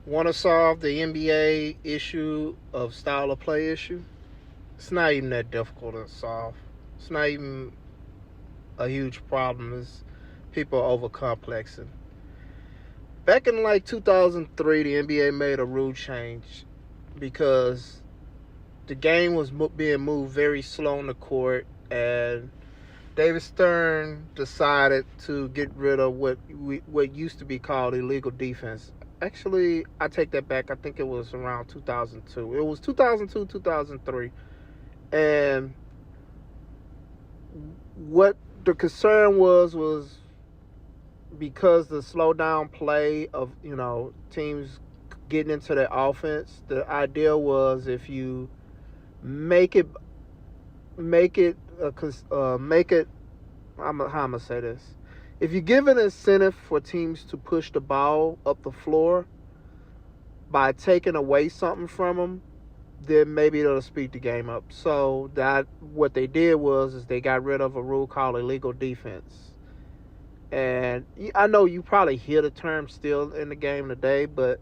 Want to solve the NBA issue of style of play issue? It's not even that difficult to solve. It's not even a huge problem. It's people overcomplexing. Back in like 2003, the NBA made a rule change because the game was being moved very slow on the court, and David Stern decided to get rid of what used to be called illegal defense. Actually, I take that back. I think it was around 2002. It was 2002, 2003. And what the concern was because the slow down play of, teams getting into their offense, the idea was if you make it make it make it how am I gonna say this? If you give an incentive for teams to push the ball up the floor by taking away something from them, then maybe it'll speed the game up. So that what they did was is they got rid of a rule called illegal defense. And I know you probably hear the term still in the game today, but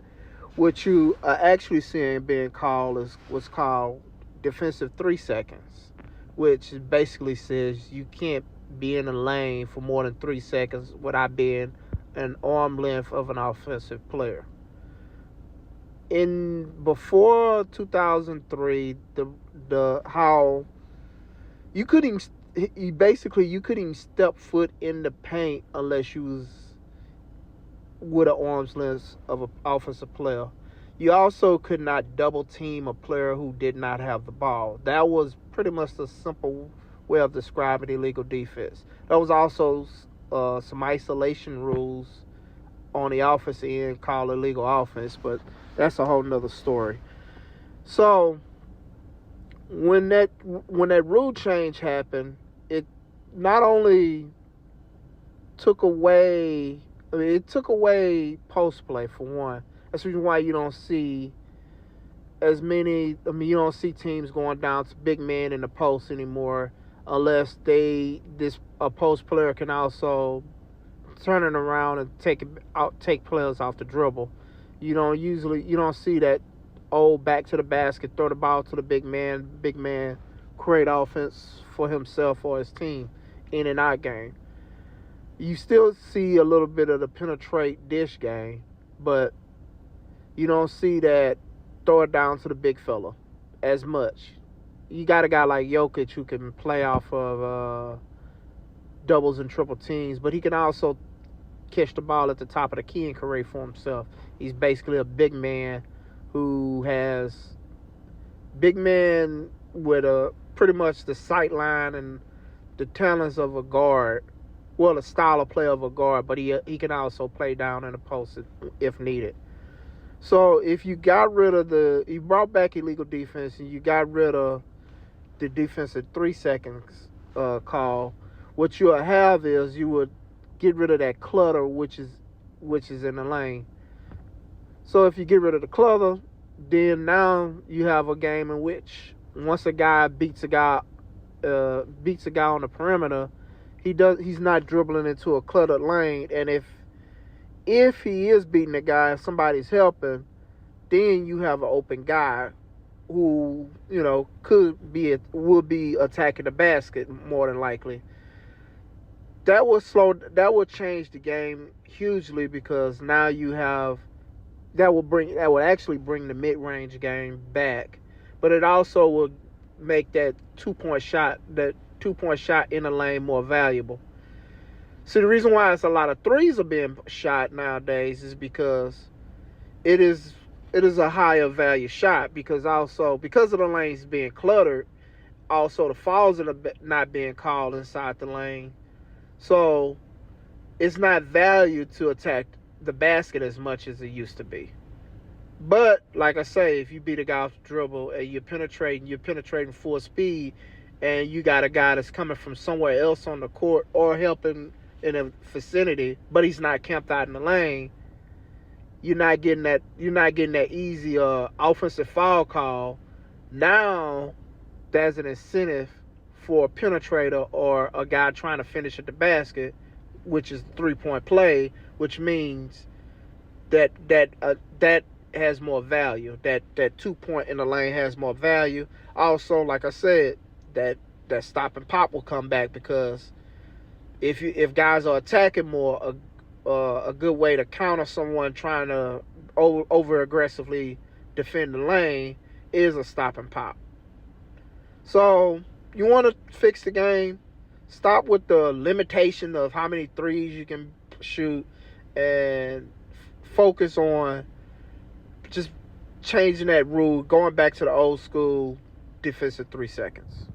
what you are actually seeing being called is what's called defensive 3 seconds, which basically says you can't be in the lane for more than 3 seconds without being an arm length of an offensive player. In before 2003, the how you couldn't you couldn't step foot in the paint unless you was with an arm's length of an offensive player. You also could not double team a player who did not have the ball. That was pretty much the simple way of describing illegal defense. There was also some isolation rules on the offensive end called illegal offense, but that's a whole nother story. So when that rule change happened, it not only took away it took away post play for one. That's the reason why you don't see as many. You don't see teams going down to big men in the post anymore, unless a post player can also turn it around and take players off the dribble. You don't see that back to the basket, throw the ball to the big man create offense for himself or his team in and out game. You still see a little bit of the penetrate dish game, but you don't see that throw it down to the big fella as much. You got a guy like Jokic who can play off of doubles and triple teams, but he can also catch the ball at the top of the key and create for himself. He's basically a big man who has big man with pretty much the sight line and the talents of a guard. Well, the style of play of a guard, but he can also play down in the post if needed. So if you you brought back illegal defense and you got rid of the defensive 3 seconds call, what you'll have is you would get rid of that clutter which is in the lane. So if you get rid of the clutter, then now you have a game in which once a guy beats a guy on the perimeter, he's not dribbling into a cluttered lane. And if he is beating a guy and somebody's helping, then you have an open guy who will be attacking the basket more than likely. That would change the game hugely, because now you have that would actually bring the mid-range game back, but it also will make that two-point shot in the lane more valuable. So the reason why it's a lot of threes are being shot nowadays is because it is a higher value shot, because of the lanes being cluttered, also the fouls are not being called inside the lane. So it's not valued to attack the basket as much as it used to be. But like I say, if you beat a guy off the dribble and you're penetrating full speed, and you got a guy that's coming from somewhere else on the court or helping in a vicinity, but he's not camped out in the lane, you're not getting that easy offensive foul call. Now there's an incentive for a penetrator or a guy trying to finish at the basket, which is 3-point play, which means that has more value. That 2 point in the lane has more value. Also, like I said, that stop and pop will come back, because if guys are attacking more, a good way to counter someone trying to over aggressively defend the lane is a stop and pop. So you want to fix the game. Stop with the limitation of how many threes you can shoot, and focus on just changing that rule, going back to the old school defensive 3 seconds.